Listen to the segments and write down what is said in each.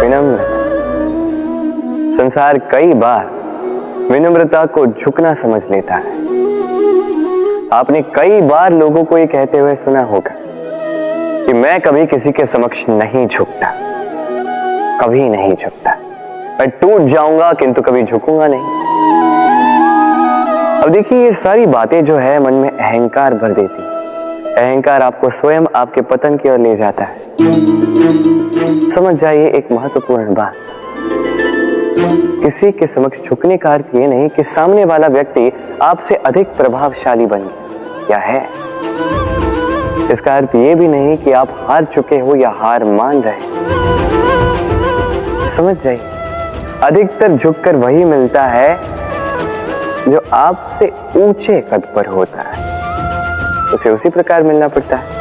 विनम्र। संसार कई बार विनम्रता को झुकना समझ लेता है। आपने कई बार लोगों को ये कहते हुए सुना होगा कि मैं कभी किसी के समक्ष नहीं झुकता, कभी नहीं झुकता, मैं टूट जाऊंगा किंतु कभी झुकूंगा नहीं। अब देखिए, ये सारी बातें जो है मन में अहंकार भर देती है। अहंकार आपको स्वयं आपके पतन की ओर ले जाता है। समझ जाइए एक महत्वपूर्ण बात, किसी के समक्ष झुकने का अर्थ ये नहीं कि सामने वाला व्यक्ति आपसे अधिक प्रभावशाली बन गया या है। इसका अर्थ ये भी नहीं कि आप हार चुके हो या हार मान रहे। समझ जाइए, अधिकतर झुककर वही मिलता है जो आपसे ऊंचे कद पर होता है, उसे उसी प्रकार मिलना पड़ता है।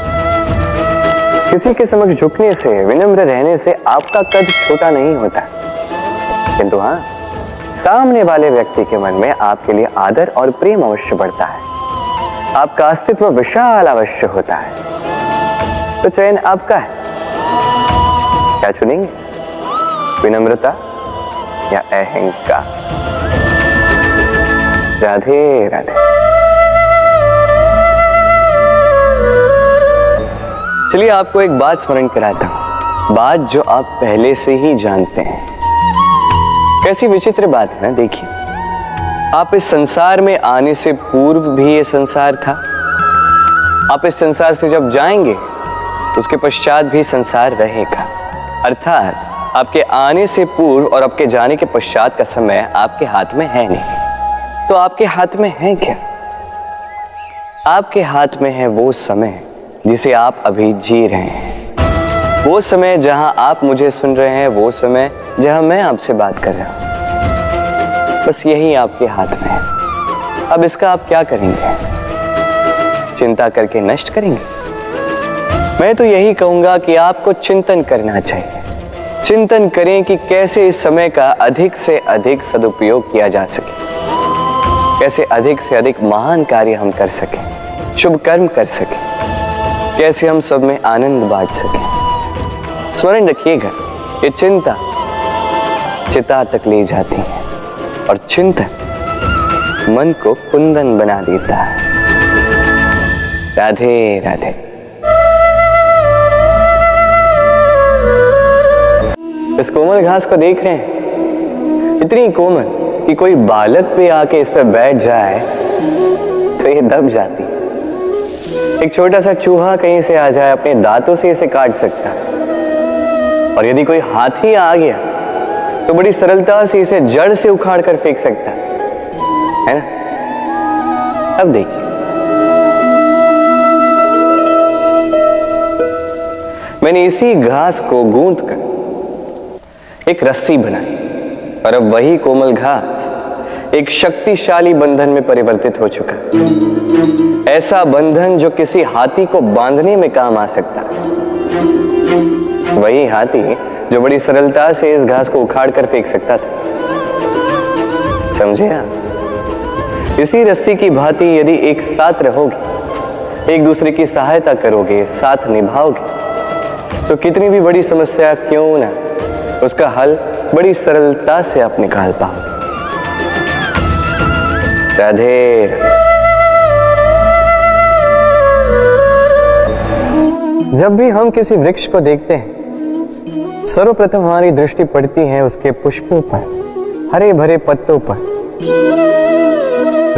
किसी के समक्ष झुकने से, विनम्र रहने से आपका कद छोटा नहीं होता, किंतु हाँ, सामने वाले व्यक्ति के मन में आपके लिए आदर और प्रेम अवश्य बढ़ता है। आपका अस्तित्व विशाल अवश्य होता है। तो चयन आपका है, क्या चुनेंगे, विनम्रता या अहंकार? राधे राधे। चलिए आपको एक बात स्मरण कराता हूं, बात जो आप पहले से ही जानते हैं। कैसी विचित्र बात है ना। देखिए, आप इस संसार में आने से पूर्व भी ये संसार था, आप इस संसार से जब जाएंगे उसके पश्चात भी संसार रहेगा। अर्थात आपके आने से पूर्व और आपके जाने के पश्चात का समय आपके हाथ में है नहीं। तो आपके हाथ में है क्या? आपके हाथ में है वो समय जिसे आप अभी जी रहे हैं, वो समय जहां आप मुझे सुन रहे हैं, वो समय जहां मैं आपसे बात कर रहा हूं। बस यही आपके हाथ में है। अब इसका आप क्या करेंगे? चिंता करके नष्ट करेंगे? मैं तो यही कहूंगा कि आपको चिंतन करना चाहिए। चिंतन करें कि कैसे इस समय का अधिक से अधिक सदुपयोग किया जा सके, कैसे अधिक से अधिक महान कार्य हम कर सकें, शुभ कर्म कर सकें, कैसे हम सब में आनंद बांट सकें। स्मरण रखिएगा, ये चिंता चिता तक ले जाती है और चिंतन मन को कुंदन बना देता है। राधे राधे। इस कोमल घास को देख रहे हैं, इतनी कोमल कि कोई बालक भी आके इस पर बैठ जाए तो ये दब जाती है। एक छोटा सा चूहा कहीं से आ जाए, अपने दांतों से इसे काट सकता है, और यदि कोई हाथी आ गया तो बड़ी सरलता से इसे जड़ से उखाड़ कर फेंक सकता है ना। अब देखिए, मैंने इसी घास को गूंथ कर एक रस्सी बनाई, और अब वही कोमल घास एक शक्तिशाली बंधन में परिवर्तित हो चुका है। ऐसा बंधन जो किसी हाथी को बांधने में काम आ सकता है। वही हाथी जो बड़ी सरलता से इस घास को उखाड़ कर फेंक सकता था। समझे आप? इसी रस्सी की भांति यदि एक साथ रहोगे, एक दूसरे की सहायता करोगे, साथ निभाओगे, तो कितनी भी बड़ी समस्या क्यों ना, उसका हल बड़ी सरलता से आप निकाल पाओगे। राधे। जब भी हम किसी वृक्ष को देखते हैं, सर्वप्रथम हमारी दृष्टि पड़ती है उसके पुष्पों पर, हरे भरे पत्तों पर,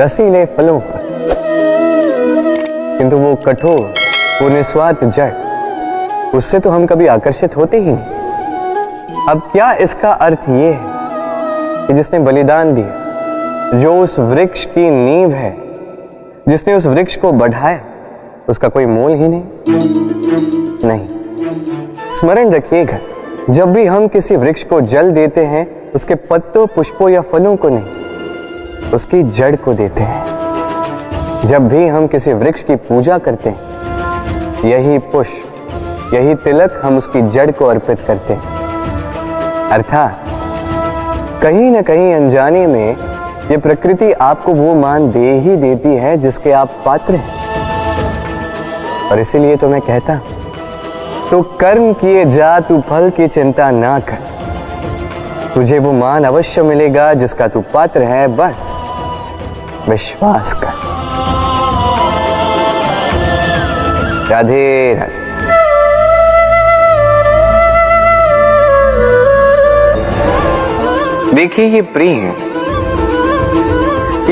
रसीले फलों पर, किंतु वो कठोर, वो निस्वार्थ जड़, उससे तो हम कभी आकर्षित होते ही नहीं। अब क्या इसका अर्थ ये है कि जिसने बलिदान दिया, जो उस वृक्ष की नींव है, जिसने उस वृक्ष को बढ़ाया, उसका कोई मोल ही नहीं। स्मरण रखिएगा, जब भी हम किसी वृक्ष को जल देते हैं, उसके पत्तों, पुष्पों या फलों को नहीं, उसकी जड़ को देते हैं। जब भी हम किसी वृक्ष की पूजा करते हैं, यही पुष्प, यही तिलक हम उसकी जड़ को अर्पित करते हैं। अर्थात कहीं न कहीं अनजाने में ये प्रकृति आपको वो मान दे ही देती है जिसके आप पात्र हैं। और इसीलिए तो मैं कहता हूं, तो कर्म किए जा, तू फल की चिंता ना कर, तुझे वो मान अवश्य मिलेगा जिसका तू पात्र है, बस विश्वास कर। राधे राधे। देखिए ये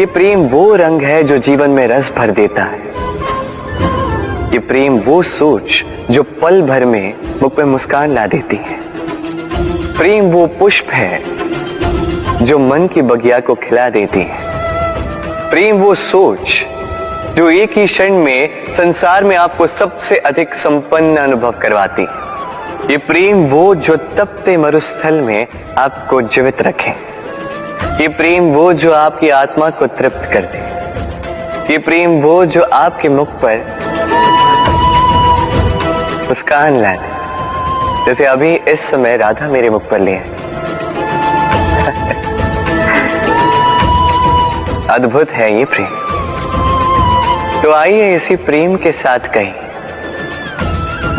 प्रेम वो रंग है जो जीवन में रस भर देता है। ये प्रेम वो सोच जो पल भर में मुख पे मुस्कान ला देती है। प्रेम वो पुष्प है जो मन की बगिया को खिला देती है। प्रेम वो सोच जो एक ही क्षण में संसार में आपको सबसे अधिक संपन्न अनुभव करवाती है। ये प्रेम वो जो तपते मरुस्थल में आपको जीवित रखे। ये प्रेम वो जो आपकी आत्मा को तृप्त कर दे। ये प्रेम वो जो आपके मुख पर मुस्कान ला दे, जैसे अभी इस समय राधा मेरे मुख पर ले आए। अद्भुत है ये प्रेम। तो आइए इसी प्रेम के साथ कहें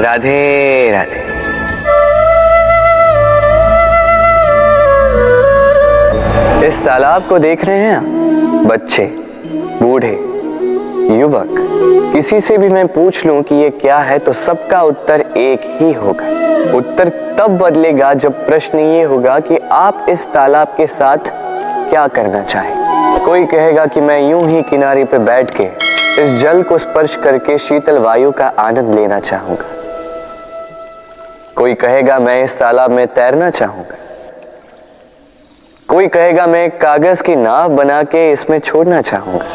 राधे राधे। इस तालाब को देख रहे हैं आप? बच्चे, बूढ़े, युवक, किसी से भी मैं पूछ लूं कि ये क्या है तो सबका उत्तर एक ही होगा। उत्तर तब बदलेगा जब प्रश्न ये होगा कि आप इस तालाब के साथ क्या करना चाहें। कोई कहेगा कि मैं यूं ही किनारे पे बैठ के इस जल को स्पर्श करके शीतल वायु का आनंद लेना चाहूंगा। कोई कहेगा मैं इस तालाब में तैरना चाहूंगा। कोई कहेगा मैं एक कागज की नाव बना के इसमें छोड़ना चाहूंगा।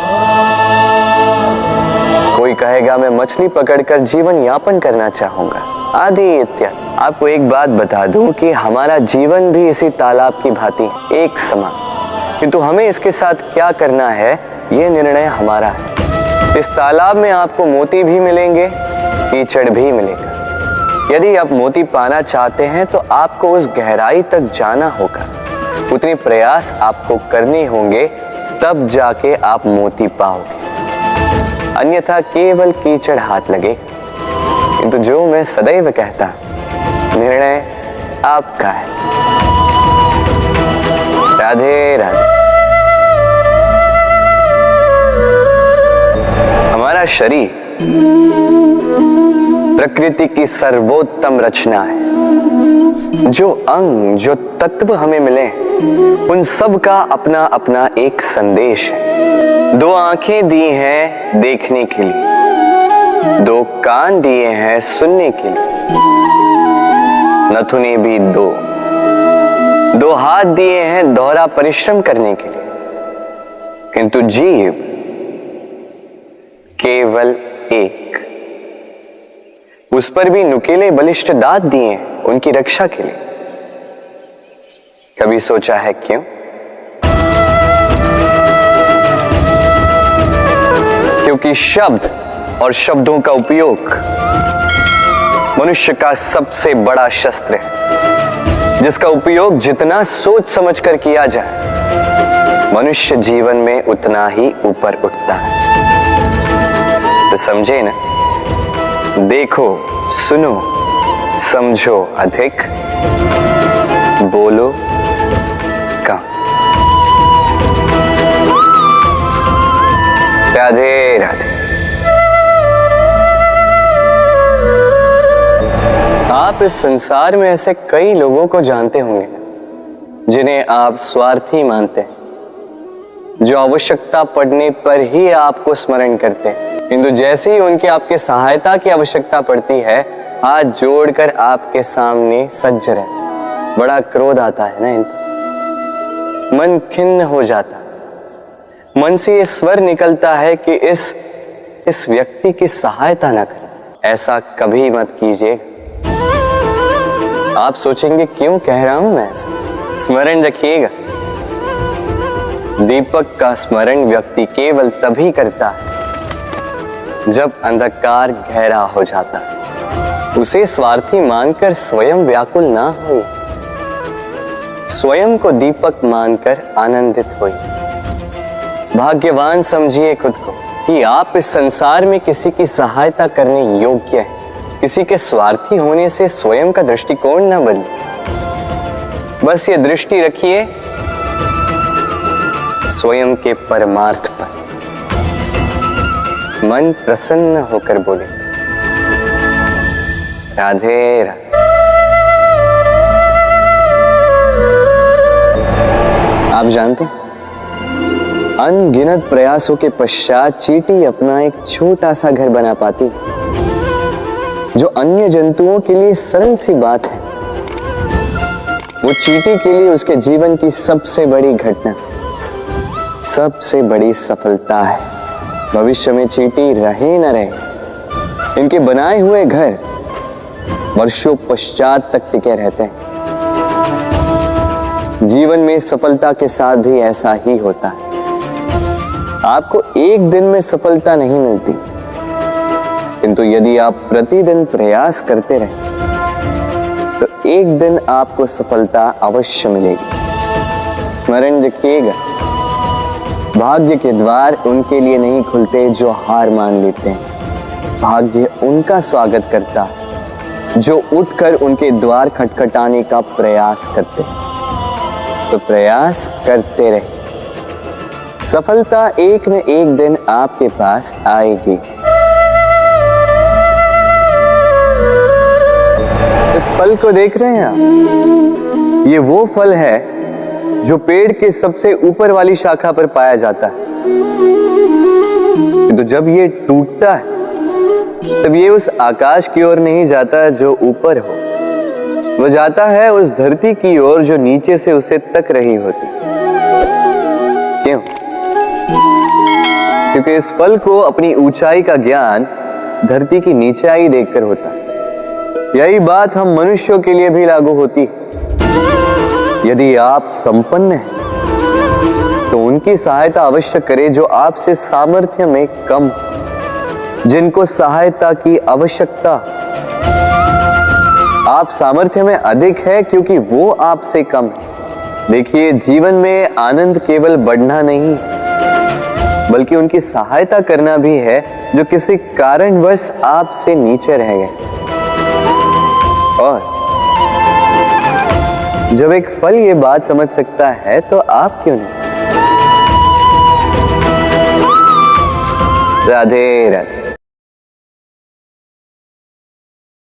कोई कहेगा मैं मछली पकड़कर जीवन यापन करना चाहूंगा, आदि इत्यादि। आपको एक बात बता दूं कि हमारा जीवन भी इसी तालाब की भांति एक समान, किंतु हमें इसके साथ क्या करना है यह निर्णय हमारा है। इस तालाब में आपको मोती भी मिलेंगे, कीचड़ भी मिलेगा। यदि आप मोती पाना चाहते हैं तो आपको उस गहराई तक जाना होगा, उतने प्रयास आपको करने होंगे, तब जाके आप मोती पाओगे। अन्यथा केवल कीचड़ हाथ लगे। किंतु जो मैं सदैव कहता, निर्णय आपका है। राधे राधे। हमारा शरीर प्रकृति की सर्वोत्तम रचना है। जो अंग, जो तत्व हमें मिले, उन सब का अपना अपना एक संदेश है। दो आंखें दी हैं देखने के लिए, दो कान दिए हैं सुनने के लिए, नथुने भी दो हाथ दिए हैं दोहरा परिश्रम करने के लिए, किंतु जीव केवल एक। उस पर भी नुकीले बलिष्ठ दांत दिए हैं उनकी रक्षा के लिए। कभी सोचा है क्यों? क्योंकि शब्द और शब्दों का उपयोग मनुष्य का सबसे बड़ा शस्त्र है, जिसका उपयोग जितना सोच समझ कर किया जाए, मनुष्य जीवन में उतना ही ऊपर उठता है। तो समझे ना? देखो, सुनो, समझो अधिक, बोलो कम। राधे राधे। आप इस संसार में ऐसे कई लोगों को जानते होंगे जिन्हें आप स्वार्थी मानते हैं, जो आवश्यकता पड़ने पर ही आपको स्मरण करते हैं, किंतु जैसे ही उनकी आपके सहायता की आवश्यकता पड़ती है, हाथ जोड़कर आपके सामने सज्ज रहते। बड़ा क्रोध आता है ना इन पर, मन खिन्न हो जाता, मन से ये स्वर निकलता है कि इस व्यक्ति की सहायता न करें। ऐसा कभी मत कीजिए। आप सोचेंगे क्यों कह रहा हूं मैं ऐसा? स्मरण रखिएगा, दीपक का स्मरण व्यक्ति केवल तभी करता है जब अंधकार गहरा हो जाता है। उसे स्वार्थी मानकर स्वयं व्याकुल ना हो, स्वयं को दीपक मानकर आनंदित होइए। भाग्यवान समझिए खुद को कि आप इस संसार में किसी की सहायता करने योग्य हैं। किसी के स्वार्थी होने से स्वयं का दृष्टिकोण न बदले। बस ये दृष्टि रखिए स्वयं के परमार्थ पर। मन प्रसन्न होकर बोले, राधे राधे। आप जानते हैं, अनगिनत प्रयासों के पश्चात चींटी अपना एक छोटा सा घर बना पाती, जो अन्य जंतुओं के लिए सरल सी बात है, वो चींटी के लिए उसके जीवन की सबसे बड़ी घटना, सबसे बड़ी सफलता है। भविष्य में चींटी रहे न रहे, इनके बनाए हुए घर वर्षों पश्चात तक टिके रहते हैं। जीवन में सफलता के साथ भी ऐसा ही होता है। आपको एक दिन में सफलता नहीं मिलती, किंतु यदि आप प्रतिदिन प्रयास करते रहे तो एक दिन आपको सफलता अवश्य मिलेगी। स्मरण रखिएगा, भाग्य के द्वार उनके लिए नहीं खुलते जो हार मान लेते हैं। भाग्य उनका स्वागत करता है जो उठकर उनके द्वार खटखटाने का प्रयास करते हैं। तो प्रयास करते रहे, सफलता एक न एक दिन आपके पास आएगी। इस फल को देख रहे हैं आप? ये वो फल है जो पेड़ के सबसे ऊपर वाली शाखा पर पाया जाता है। तो जब ये टूटता है तब ये उस आकाश की ओर नहीं जाता जो ऊपर हो, वो जाता है उस धरती की ओर जो नीचे से उसे तक रही होती। क्यों? क्योंकि इस फल को अपनी ऊंचाई का ज्ञान धरती की नीचाई देखकर होता है। यही बात हम मनुष्यों के लिए भी लागू होती है। यदि आप संपन्न हैं तो उनकी सहायता अवश्य करें जो आपसे सामर्थ्य में कम, जिनको सहायता की आवश्यकता। आप सामर्थ्य में अधिक है क्योंकि वो आपसे कम है। देखिए, जीवन में आनंद केवल बढ़ना नहीं बल्कि उनकी सहायता करना भी है जो किसी कारणवश आपसे नीचे रह गए। और जब एक फल ये बात समझ सकता है तो आप क्यों नहीं? राधे राधे।